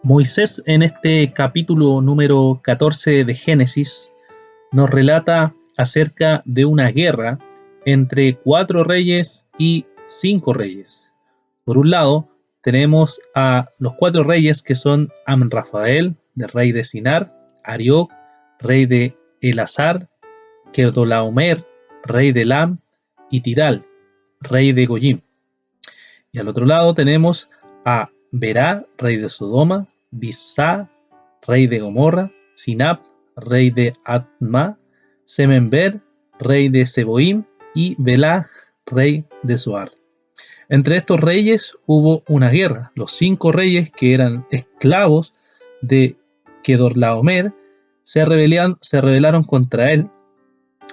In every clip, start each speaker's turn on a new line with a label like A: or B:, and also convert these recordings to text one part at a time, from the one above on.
A: Moisés en este capítulo número 14 de Génesis nos relata acerca de una guerra entre 4 reyes y 5 reyes. Por un lado, tenemos a los 4 reyes que son Amrafael, del rey de Sinar, Arioc, rey de Elazar, Kedorlaomer, rey de Elam, y Tidal, rey de Goyim. Y al otro lado tenemos a Berá, rey de Sodoma, Bizá, rey de Gomorra, Sinab, rey de Adma, Semenber, rey de Seboim, y Belá, rey de Zoar. Entre estos reyes hubo una guerra. Los 5 reyes, que eran esclavos de Kedorlaomer, se rebelaron contra él,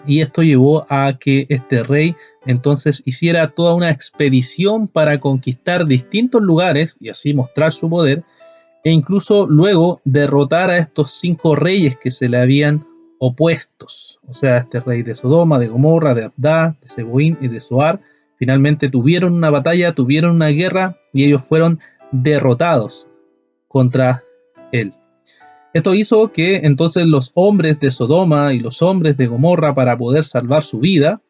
A: y esto llevó a que este rey entonces hiciera toda una expedición para conquistar distintos lugares y así mostrar su poder, e incluso luego derrotar a estos 5 reyes que se le habían opuestos. O sea, este rey de Sodoma, de Gomorra, de Adá, de Seboim y de Zoar, finalmente tuvieron una batalla, tuvieron una guerra, y ellos fueron derrotados contra él. Esto hizo que entonces los hombres de Sodoma y los hombres de Gomorra, para poder salvar su vida,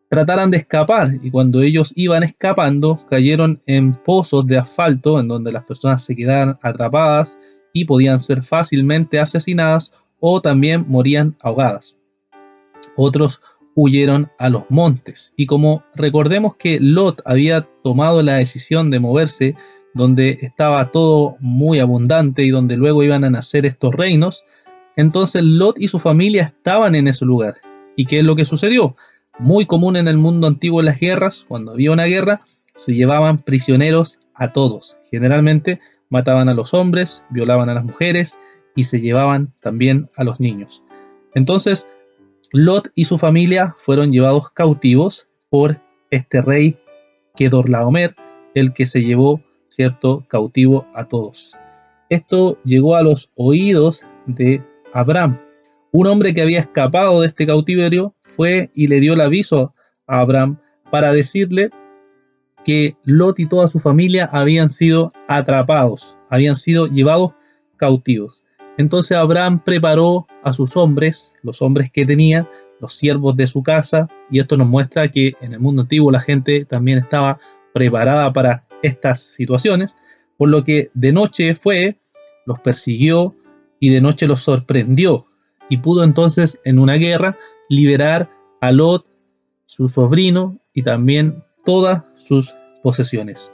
A: trataran de escapar, y cuando ellos iban escapando cayeron en pozos de asfalto en donde las personas se quedaban atrapadas y podían ser fácilmente asesinadas o también morían ahogadas. Otros huyeron a los montes, y como recordemos que Lot había tomado la decisión de moverse donde estaba todo muy abundante y donde luego iban a nacer estos reinos, entonces Lot y su familia estaban en ese lugar. ¿Y qué es lo que sucedió? Muy común en el mundo antiguo en las guerras, cuando había una guerra, se llevaban prisioneros a todos. Generalmente mataban a los hombres, violaban a las mujeres y se llevaban también a los niños. Entonces, Lot y su familia fueron llevados cautivos por este rey Kedorlaomer, el que se llevó, cierto, cautivo a todos. Esto llegó a los oídos de Abraham. Un hombre que había escapado de este cautiverio fue y le dio el aviso a Abraham para decirle que Lot y toda su familia habían sido atrapados, habían sido llevados cautivos. Entonces Abraham preparó a sus hombres, los hombres que tenía, los siervos de su casa, y esto nos muestra que en el mundo antiguo la gente también estaba preparada para estas situaciones, por lo que de noche fue, los persiguió y de noche los sorprendió, y pudo entonces en una guerra liberar a Lot, su sobrino, y también todas sus posesiones.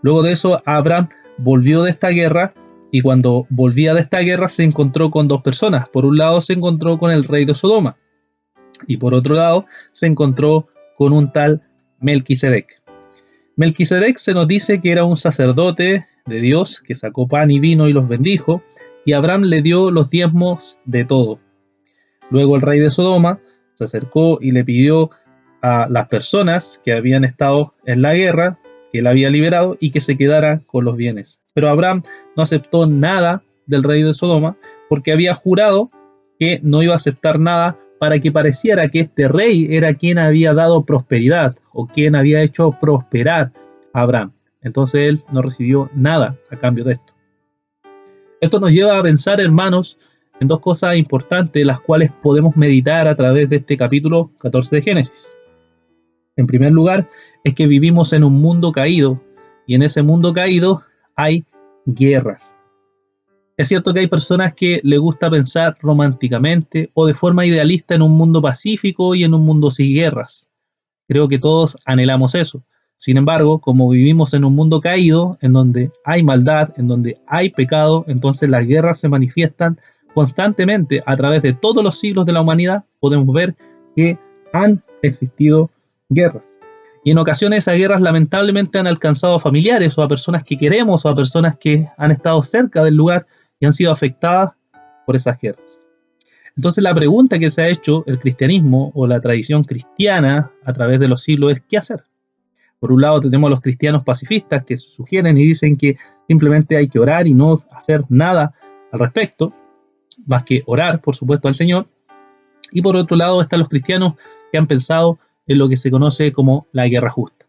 A: Luego de eso, Abraham volvió de esta guerra, y cuando volvía de esta guerra se encontró con 2 personas. Por un lado se encontró con el rey de Sodoma, y por otro lado se encontró con un tal Melquisedec. Melquisedec se nos dice que era un sacerdote de Dios que sacó pan y vino y los bendijo, y Abraham le dio los diezmos de todo. Luego el rey de Sodoma se acercó y le pidió a las personas que habían estado en la guerra, que él había liberado, y que se quedara con los bienes. Pero Abraham no aceptó nada del rey de Sodoma porque había jurado que no iba a aceptar nada para que pareciera que este rey era quien había dado prosperidad o quien había hecho prosperar a Abraham. Entonces él no recibió nada a cambio de esto. Esto nos lleva a pensar, hermanos, en 2 cosas importantes, las cuales podemos meditar a través de este capítulo 14 de Génesis. En primer lugar, es que vivimos en un mundo caído, y en ese mundo caído hay guerras. Es cierto que hay personas que les gusta pensar románticamente o de forma idealista en un mundo pacífico y en un mundo sin guerras. Creo que todos anhelamos eso. Sin embargo, como vivimos en un mundo caído, en donde hay maldad, en donde hay pecado, entonces las guerras se manifiestan constantemente a través de todos los siglos de la humanidad. Podemos ver que han existido guerras. Y en ocasiones esas guerras lamentablemente han alcanzado a familiares o a personas que queremos o a personas que han estado cerca del lugar y han sido afectadas por esas guerras. Entonces la pregunta que se ha hecho el cristianismo o la tradición cristiana a través de los siglos es ¿qué hacer? Por un lado tenemos a los cristianos pacifistas que sugieren y dicen que simplemente hay que orar y no hacer nada al respecto, más que orar, por supuesto, al Señor. Y por otro lado están los cristianos que han pensado en lo que se conoce como la guerra justa.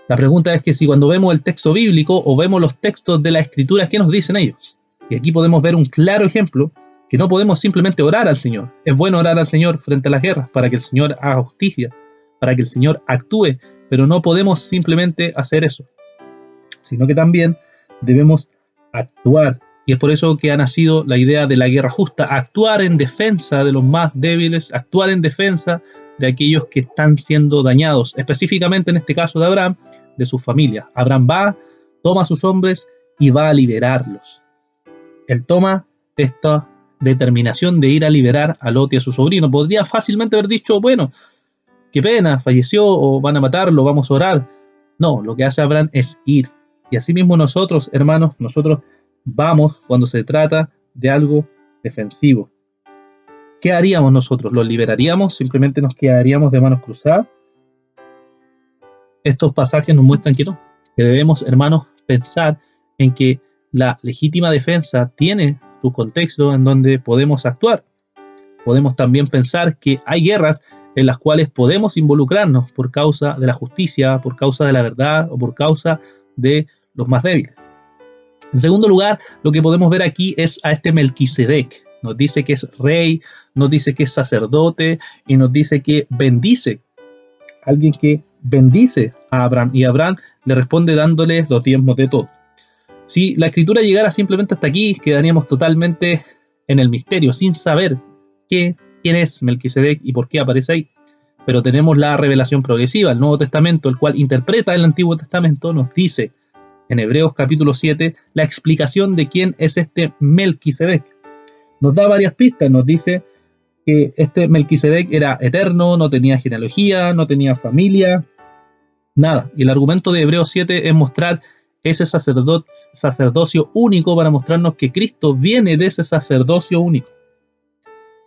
A: La pregunta es que si cuando vemos el texto bíblico o vemos los textos de las escrituras, ¿qué nos dicen ellos? Y aquí podemos ver un claro ejemplo que no podemos simplemente orar al Señor. Es bueno orar al Señor frente a las guerras para que el Señor haga justicia, para que el Señor actúe, pero no podemos simplemente hacer eso, sino que también debemos actuar. Y es por eso que ha nacido la idea de la guerra justa, actuar en defensa de los más débiles, actuar en defensa de aquellos que están siendo dañados, específicamente en este caso de Abraham, de su familia. Abraham va, toma a sus hombres y va a liberarlos. Él toma esta determinación de ir a liberar a Lot y a su sobrino. Podría fácilmente haber dicho, bueno, qué pena, falleció o van a matarlo, vamos a orar. No, lo que hace Abraham es ir. Y asimismo nosotros, hermanos, nosotros vamos cuando se trata de algo defensivo. ¿Qué haríamos nosotros? ¿Los liberaríamos? ¿Simplemente nos quedaríamos de manos cruzadas? Estos pasajes nos muestran que no, que debemos, hermanos, pensar en que la legítima defensa tiene su contexto en donde podemos actuar. Podemos también pensar que hay guerras en las cuales podemos involucrarnos por causa de la justicia, por causa de la verdad o por causa de los más débiles. En segundo lugar, lo que podemos ver aquí es a este Melquisedec. Nos dice que es rey, nos dice que es sacerdote y nos dice que bendice. Alguien que bendice a Abraham y Abraham le responde dándole los diezmos de todo. Si la escritura llegara simplemente hasta aquí, quedaríamos totalmente en el misterio, sin saber quién es Melquisedec y por qué aparece ahí. Pero tenemos la revelación progresiva, el Nuevo Testamento, el cual interpreta el Antiguo Testamento, nos dice en Hebreos capítulo 7 la explicación de quién es este Melquisedec. Nos da varias pistas, nos dice que este Melquisedec era eterno, no tenía genealogía, no tenía familia, nada. Y el argumento de Hebreos 7 es mostrar ese sacerdocio único para mostrarnos que Cristo viene de ese sacerdocio único.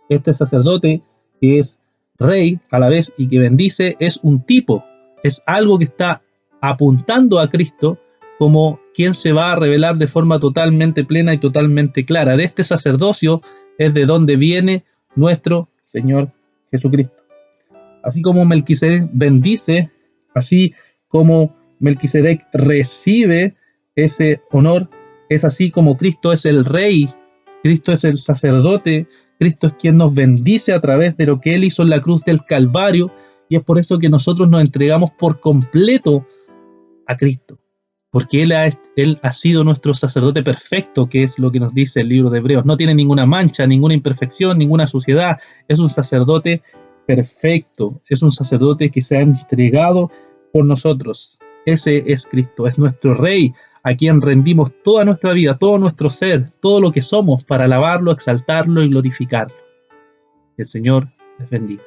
A: Este sacerdote que es rey a la vez y que bendice es un tipo, es algo que está apuntando a Cristo como quien se va a revelar de forma totalmente plena y totalmente clara. De este sacerdocio es de donde viene nuestro Señor Jesucristo. Así como Melquisedec bendice, así como Melquisedec recibe ese honor, es así como Cristo es el rey, Cristo es el sacerdote, Cristo es quien nos bendice a través de lo que Él hizo en la cruz del Calvario, y es por eso que nosotros nos entregamos por completo a Cristo, porque Él ha sido nuestro sacerdote perfecto, que es lo que nos dice el libro de Hebreos. No tiene ninguna mancha, ninguna imperfección, ninguna suciedad. Es un sacerdote perfecto, es un sacerdote que se ha entregado por nosotros. Ese es Cristo, es nuestro Rey, a quien rendimos toda nuestra vida, todo nuestro ser, todo lo que somos para alabarlo, exaltarlo y glorificarlo. Que el Señor les bendiga.